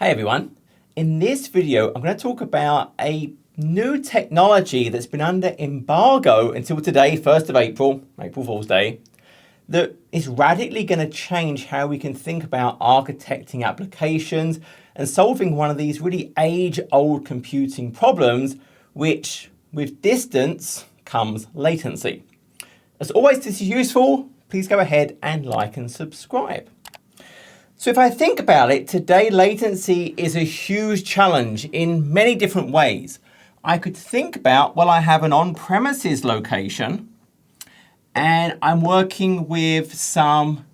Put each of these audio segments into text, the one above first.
Hey everyone, in this video I'm going to talk about a new technology that's been under embargo until today, 1st of April, April Fool's Day, that is radically going to change how we can think about architecting applications and solving one of these really age-old computing problems, which with distance comes latency. As always, this is useful. Please go ahead and like and subscribe. So if I think about it, today latency is a huge challenge in many different ways. I could think about, well, I have an on-premises location and I'm working with some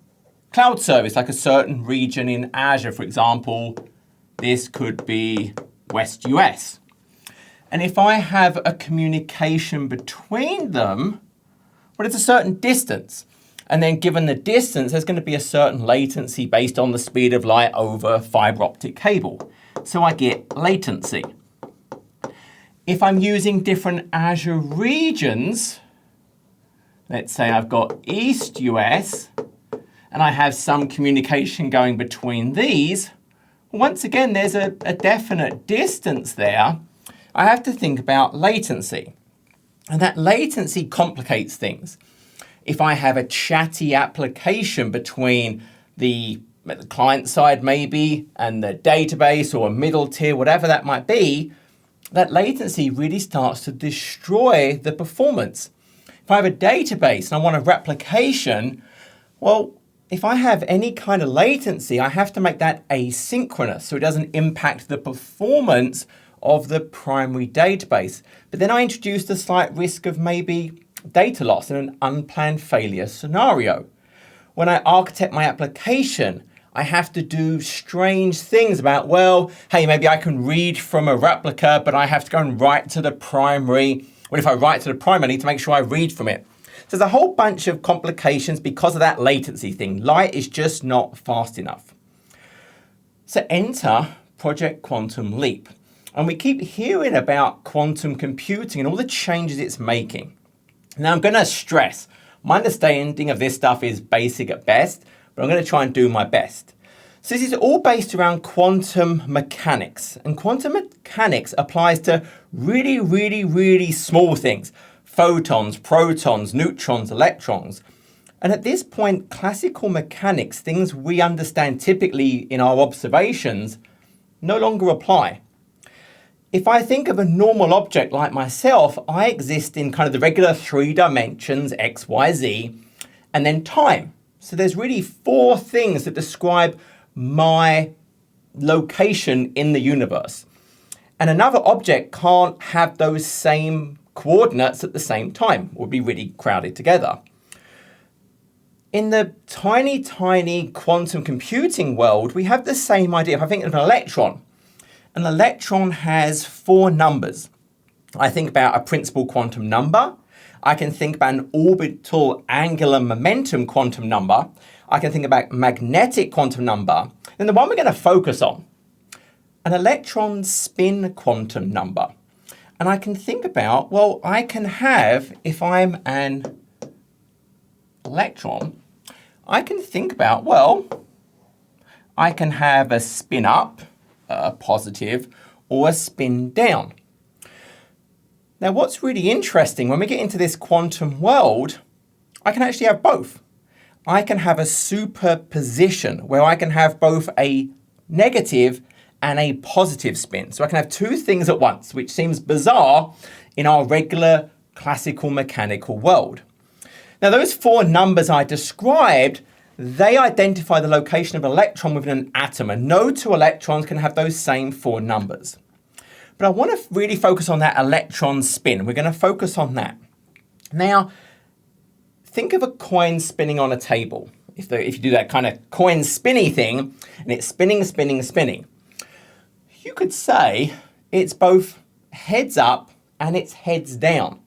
cloud service, like a certain region in Azure, for example. This could be West US. And if I have a communication between them, well, it's a certain distance. And then given the distance, there's going to be a certain latency based on the speed of light over fiber optic cable. So I get latency. If I'm using different Azure regions, let's say I've got East US, and I have some communication going between these, once again, there's a definite distance there. I have to think about latency. And that latency complicates things. If I have a chatty application between the client side maybe and the database or a middle tier, whatever that might be, that latency really starts to destroy the performance. If I have a database and I want a replication, well, if I have any kind of latency, I have to make that asynchronous so it doesn't impact the performance of the primary database. But then I introduce the slight risk of maybe data loss in an unplanned failure scenario. When I architect my application, I have to do strange things about, well, hey, maybe I can read from a replica, but I have to go and write to the primary. Well, if I write to the primary, I need to make sure I read from it. So there's a whole bunch of complications because of that latency thing. Light is just not fast enough. So enter Project Quantum Leap. And we keep hearing about quantum computing and all the changes it's making. Now, I'm going to stress, my understanding of this stuff is basic at best, but I'm going to try and do my best. So this is all based around quantum mechanics. And quantum mechanics applies to really, really, really small things. Photons, protons, neutrons, electrons. And at this point, classical mechanics, things we understand typically in our observations, no longer apply. If I think of a normal object like myself, I exist in kind of the regular 3 dimensions, X, Y, Z, and then time. So there's really 4 things that describe my location in the universe. And another object can't have those same coordinates at the same time. It would be really crowded together. In the tiny, tiny quantum computing world, we have the same idea. If I think of an electron has 4 numbers. I think about a principal quantum number. I can think about an orbital angular momentum quantum number. I can think about magnetic quantum number. And the one we're going to focus on, an electron spin quantum number. And I can think about, well, I can have, if I'm an electron, I can think about, well, I can have a spin up, a positive, or a spin down. Now, what's really interesting, when we get into this quantum world, I can actually have both. I can have a superposition where I can have both a negative and a positive spin. So I can have 2 things at once, which seems bizarre in our regular classical mechanical world. Now, those 4 numbers I described, they identify the location of an electron within an atom, and no 2 electrons can have those same 4 numbers. But I want to really focus on that electron spin. We're going to focus on that. Now, think of a coin spinning on a table. If you do that kind of coin spinny thing, and it's spinning, spinning, spinning, you could say it's both heads up and it's heads down.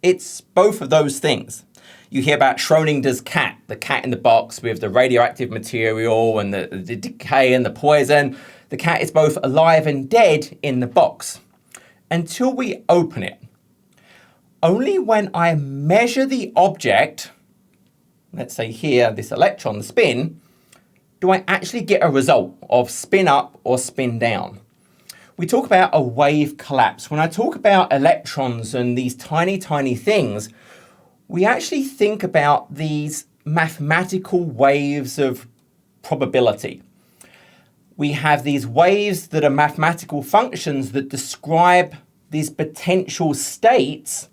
It's both of those things. You hear about Schrodinger's cat, the cat in the box with the radioactive material and the decay and the poison. The cat is both alive and dead in the box until we open it. Only when I measure the object, let's say here, this electron spin, do I actually get a result of spin up or spin down? We talk about a wave collapse. When I talk about electrons and these tiny, tiny things, we actually think about these mathematical waves of probability. We have these waves that are mathematical functions that describe these potential states,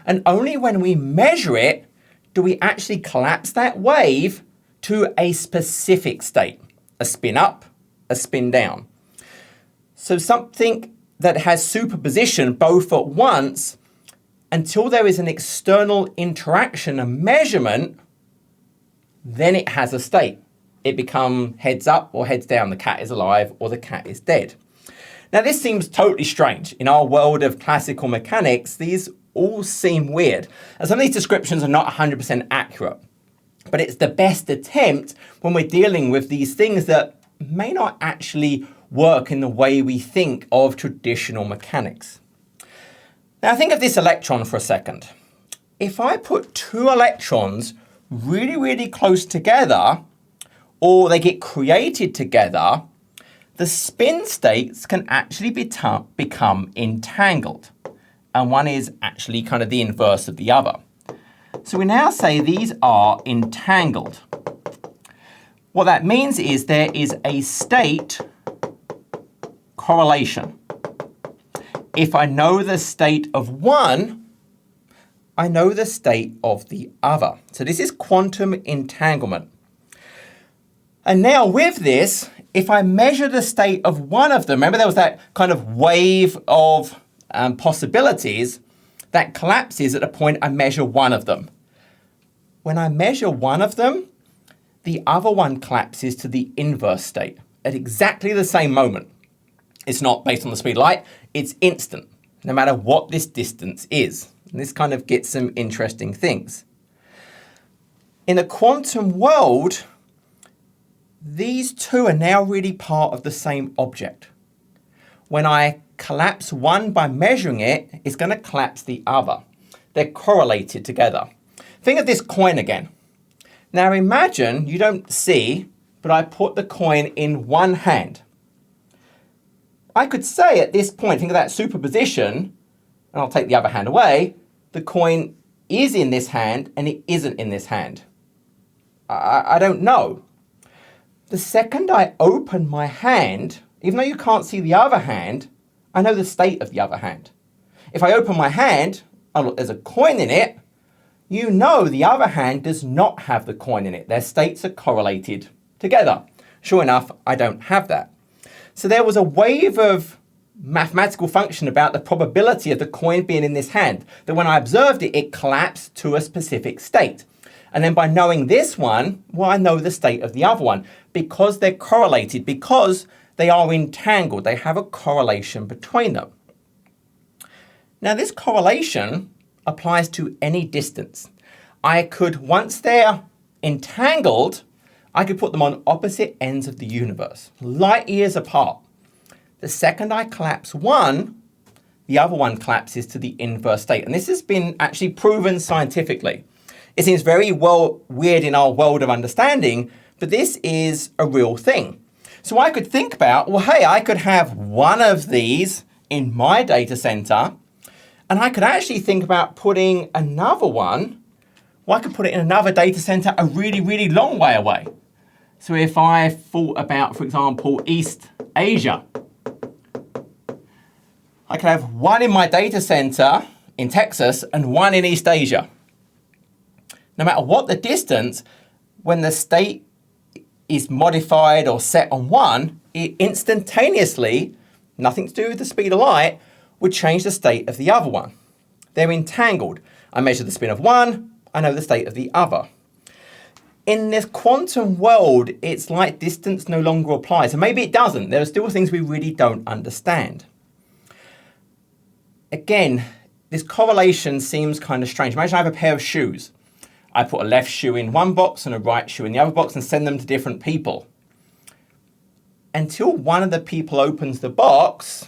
and only when we measure it do we actually collapse that wave to a specific state, a spin up, a spin down. So something that has superposition both at once, until there is an external interaction, a measurement, then it has a state. It becomes heads up or heads down, the cat is alive or the cat is dead. Now this seems totally strange. In our world of classical mechanics, these all seem weird. And some of these descriptions are not 100% accurate, but it's the best attempt when we're dealing with these things that may not actually work in the way we think of traditional mechanics. Now think of this electron for a second. If I put two electrons really, really close together, or they get created together, the spin states can actually become entangled. And one is actually kind of the inverse of the other. So we now say these are entangled. What that means is there is a state correlation. If I know the state of one, I know the state of the other. So this is quantum entanglement. And now with this, if I measure the state of one of them, remember there was that kind of wave of possibilities that collapses at the point I measure one of them. When I measure one of them, the other one collapses to the inverse state at exactly the same moment. It's not based on the speed of light, it's instant, no matter what this distance is. And this kind of gets some interesting things. In the quantum world, these two are now really part of the same object. When I collapse one by measuring it, it's going to collapse the other. They're correlated together. Think of this coin again. Now imagine you don't see, but I put the coin in one hand. I could say at this point, think of that superposition, and I'll take the other hand away, the coin is in this hand and it isn't in this hand. I don't know. The second I open my hand, even though you can't see the other hand, I know the state of the other hand. If I open my hand, oh look, there's a coin in it, you know the other hand does not have the coin in it. Their states are correlated together. Sure enough, I don't have that. So there was a wave of mathematical function about the probability of the coin being in this hand, that when I observed it, it collapsed to a specific state. And then by knowing this one, well, I know the state of the other one because they're correlated, because they are entangled. They have a correlation between them. Now, this correlation applies to any distance. I could, once they're entangled, I could put them on opposite ends of the universe, light years apart. The second I collapse one, the other one collapses to the inverse state. And this has been actually proven scientifically. It seems very weird in our world of understanding, but this is a real thing. So I could think about, well, hey, I could have one of these in my data center, and I could actually think about putting another one, well, I could put it in another data center a really, really long way away. So if I thought about, for example, East Asia, I could have one in my data center in Texas and one in East Asia. No matter what the distance, when the state is modified or set on one, it instantaneously, nothing to do with the speed of light, would change the state of the other one. They're entangled. I measure the spin of one, I know the state of the other. In this quantum world, it's like distance no longer applies. And maybe it doesn't. There are still things we really don't understand. Again, this correlation seems kind of strange. Imagine I have a pair of shoes. I put a left shoe in one box and a right shoe in the other box and send them to different people. Until one of the people opens the box,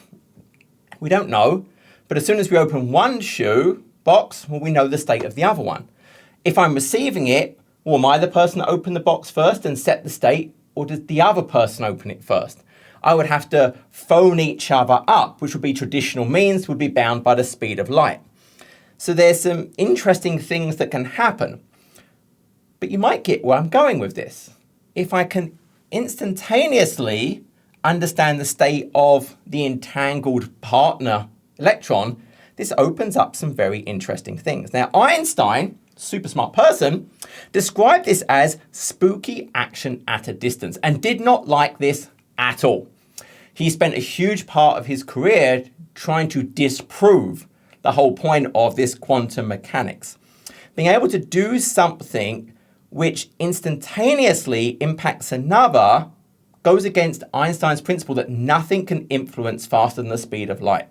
we don't know. But as soon as we open one shoe box, well, we know the state of the other one. If I'm receiving it, well, am I the person that opened the box first and set the state or does the other person open it first? I would have to phone each other up, which would be traditional means, would be bound by the speed of light. So there's some interesting things that can happen. But you might get where I'm going with this. If I can instantaneously understand the state of the entangled partner electron, this opens up some very interesting things. Now, Einstein, super smart person, described this as spooky action at a distance and did not like this at all. He spent a huge part of his career trying to disprove the whole point of this quantum mechanics. Being able to do something which instantaneously impacts another goes against Einstein's principle that nothing can influence faster than the speed of light.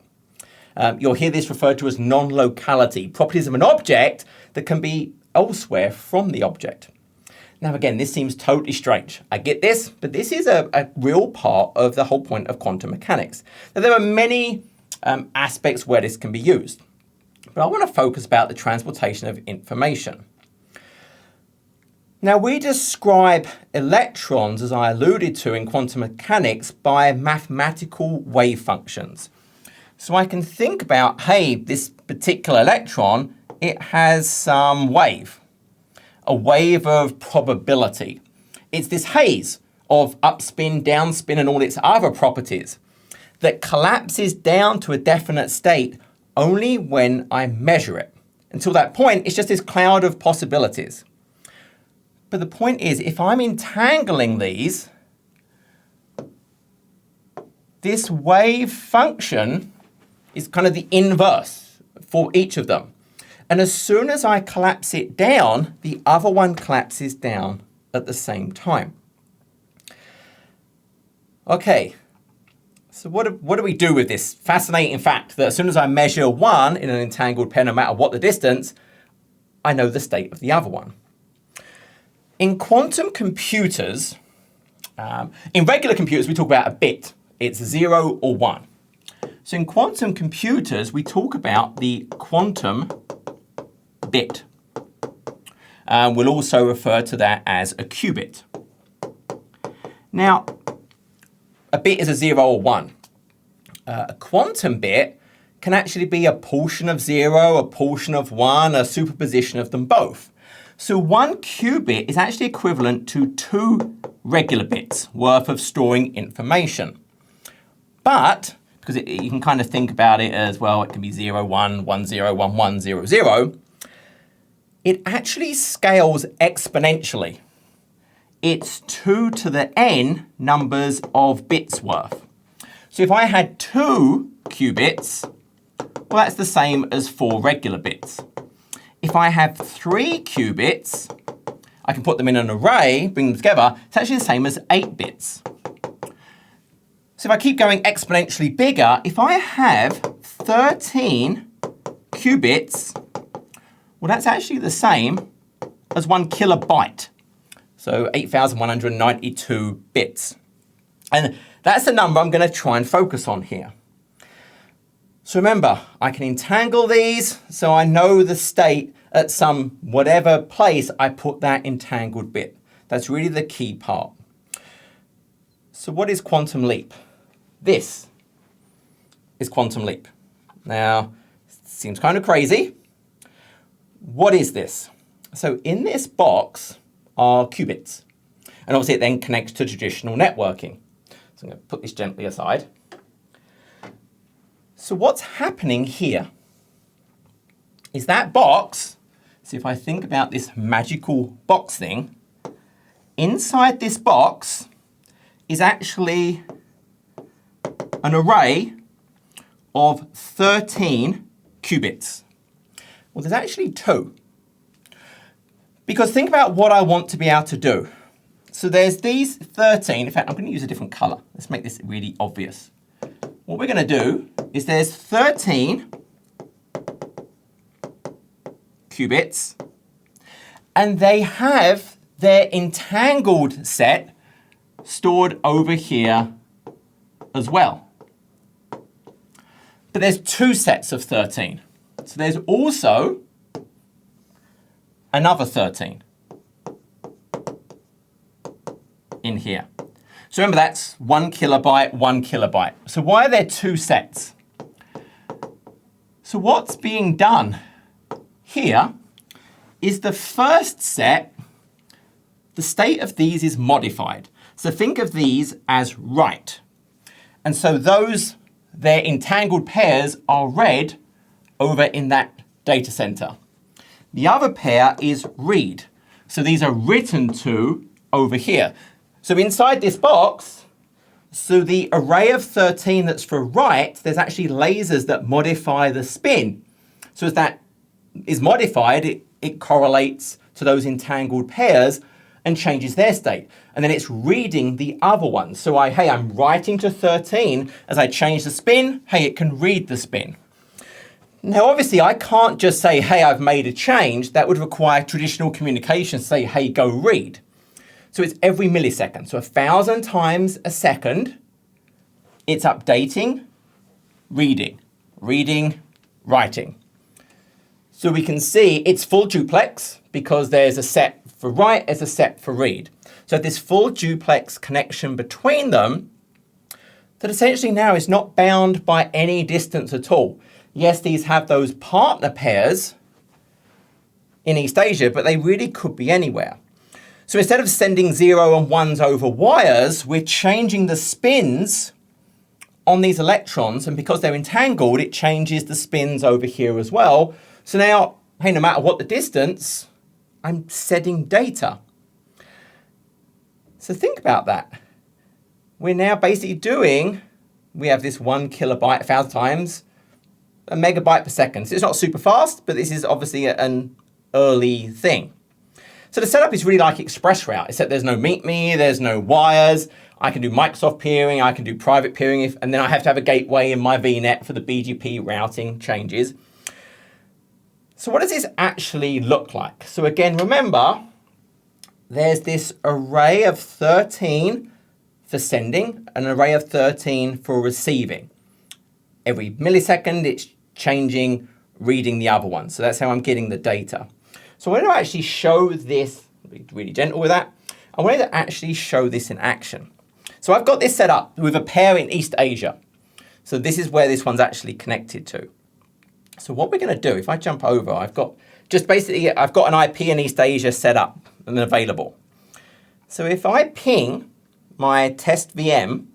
You'll hear this referred to as non-locality, properties of an object that can be elsewhere from the object. Now, again, this seems totally strange. I get this, but this is a real part of the whole point of quantum mechanics. Now, there are many aspects where this can be used, but I want to focus about the transportation of information. Now, we describe electrons, as I alluded to in quantum mechanics, by mathematical wave functions. So I can think about, hey, this particular electron, it has some wave, a wave of probability. It's this haze of upspin, downspin, and all its other properties that collapses down to a definite state only when I measure it. Until that point, it's just this cloud of possibilities. But the point is, if I'm entangling these, this wave function is kind of the inverse for each of them. And as soon as I collapse it down, the other one collapses down at the same time. Okay, so what do we do with this fascinating fact that as soon as I measure one in an entangled pair, no matter what the distance, I know the state of the other one? In quantum computers, in regular computers, we talk about a bit. It's 0 or 1. So in quantum computers, we talk about the quantum bit. We'll also refer to that as a qubit. Now, a bit is a 0 or 1. A quantum bit can actually be a portion of 0, a portion of 1, a superposition of them both. So 1 qubit is actually equivalent to 2 regular bits worth of storing information. But, because you can kind of think about it as, well, it can be 0, 1, 1, 0, 1, 1, 0, 0, it actually scales exponentially. It's 2 to the n numbers of bits worth. So if I had 2 qubits, well, that's the same as 4 regular bits. If I have 3 qubits, I can put them in an array, bring them together. It's actually the same as 8 bits. So if I keep going exponentially bigger, if I have 13 qubits, well, that's actually the same as 1 kilobyte. So 8,192 bits. And that's the number I'm going to try and focus on here. So remember, I can entangle these so I know the state at some whatever place I put that entangled bit. That's really the key part. So what is quantum leap? This is quantum leap. Now, it seems kind of crazy. What is this? So in this box are qubits. And obviously it then connects to traditional networking. So I'm going to put this gently aside. So what's happening here is that box, so if I think about this magical box thing, inside this box is actually an array of 13 qubits. Well, there's actually 2. Because think about what I want to be able to do. So there's these 13. In fact, I'm going to use a different color. Let's make this really obvious. What we're going to do is there's 13 qubits, and they have their entangled set stored over here as well. But there's 2 sets of 13. So there's also another 13. in here. So remember, that's 1 kilobyte, 1 kilobyte. So why are there two sets? So what's being done here is the first set, the state of these is modified. So think of these as write. And so those, their entangled pairs are read over in that data center. The other pair is read. So these are written to over here. So inside this box, so the array of 13 that's for write, there's actually lasers that modify the spin. So as that is modified, it correlates to those entangled pairs and changes their state. And then it's reading the other ones. So I'm writing to 13. As I change the spin, it can read the spin. Now, obviously, I can't just say, I've made a change. That would require traditional communication to say, go read. So it's every millisecond. So 1,000 times a second, it's updating, reading, writing. So we can see it's full duplex because there's a set for write, there's a set for read. So this full duplex connection between them that essentially now is not bound by any distance at all. Yes, these have those partner pairs in East Asia, but they really could be anywhere. So instead of sending 0 and 1s over wires, we're changing the spins on these electrons, and because they're entangled, it changes the spins over here as well. So now, no matter what the distance, I'm sending data. So think about that. We're now basically we have this 1 kilobyte 1,000 times a megabyte per second. So it's not super fast, but this is obviously an early thing. So the setup is really like ExpressRoute, except there's no MeetMe, there's no wires. I can do Microsoft peering, I can do private peering, and then I have to have a gateway in my VNet for the BGP routing changes. So what does this actually look like? So again, remember, there's this array of 13 for sending, an array of 13 for receiving. Every millisecond, it's changing, reading the other one. So that's how I'm getting the data. So I want to actually show this, be really gentle with that. I wanted to actually show this in action. So I've got this set up with a pair in East Asia. So this is where this one's actually connected to. So what we're going to do, if I jump over, I've got an IP in East Asia set up and available. So if I ping my test VM,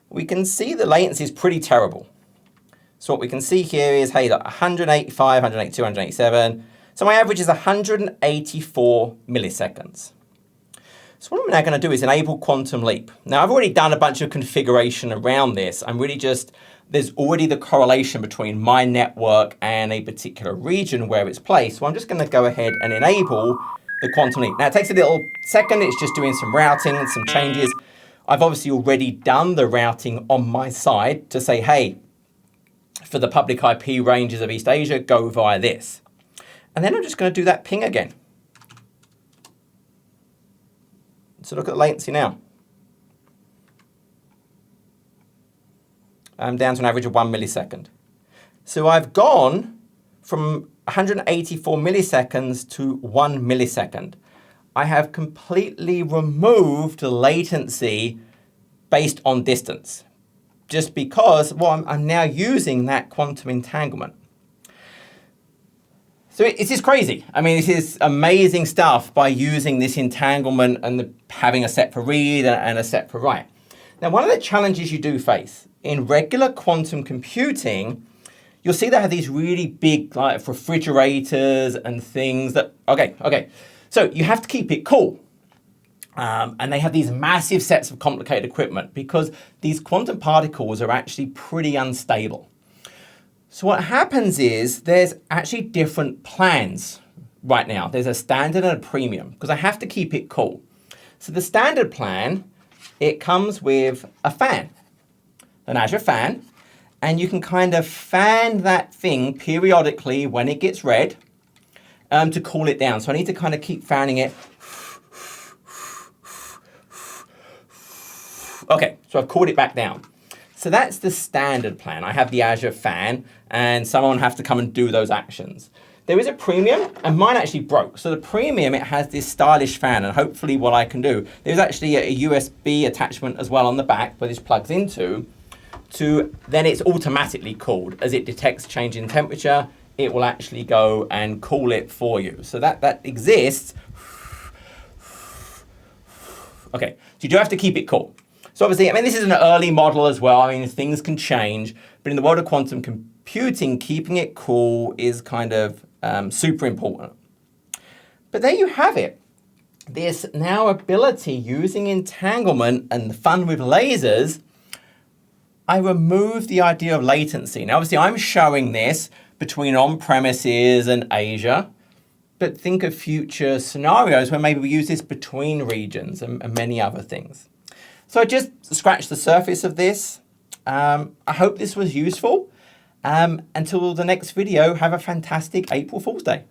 we can see the latency is pretty terrible. So what we can see here is, 185, 182, 187. So my average is 184 milliseconds. So what I'm now going to do is enable Quantum Leap. Now I've already done a bunch of configuration around this. There's already the correlation between my network and a particular region where it's placed. So I'm just going to go ahead and enable the Quantum Leap. Now it takes a little second. It's just doing some routing and some changes. I've obviously already done the routing on my side to say, for the public IP ranges of East Asia, go via this. And then I'm just going to do that ping again. So look at the latency now. I'm down to an average of 1 millisecond. So I've gone from 184 milliseconds to 1 millisecond. I have completely removed the latency based on distance, just because I'm now using that quantum entanglement. So this is crazy. This is amazing stuff by using this entanglement and having a set for read and a set for write. Now, one of the challenges you do face in regular quantum computing, you'll see they have these really big refrigerators and things that, so you have to keep it cool. And they have these massive sets of complicated equipment because these quantum particles are actually pretty unstable. So what happens is there's actually different plans right now. There's a standard and a premium because I have to keep it cool. So the standard plan, it comes with a fan, an Azure fan, and you can kind of fan that thing periodically when it gets read to cool it down. So I need to kind of keep fanning it. Okay, so I've cooled it back down. So that's the standard plan. I have the Azure fan, and someone has to come and do those actions. There is a premium, and mine actually broke. So the premium, it has this stylish fan, and hopefully what I can do, there's actually a USB attachment as well on the back where this plugs into, then it's automatically cooled. As it detects change in temperature, it will actually go and cool it for you. So that exists. Okay, so you do have to keep it cool. So obviously, I mean, this is an early model as well. I mean, things can change, but in the world of quantum computing, keeping it cool is kind of super important. But there you have it. This now ability using entanglement and the fun with lasers, I removed the idea of latency. Now, obviously, I'm showing this between on-premises and Asia, but think of future scenarios where maybe we use this between regions and many other things. So I just scratched the surface of this. I hope this was useful. Until the next video, have a fantastic April Fool's Day.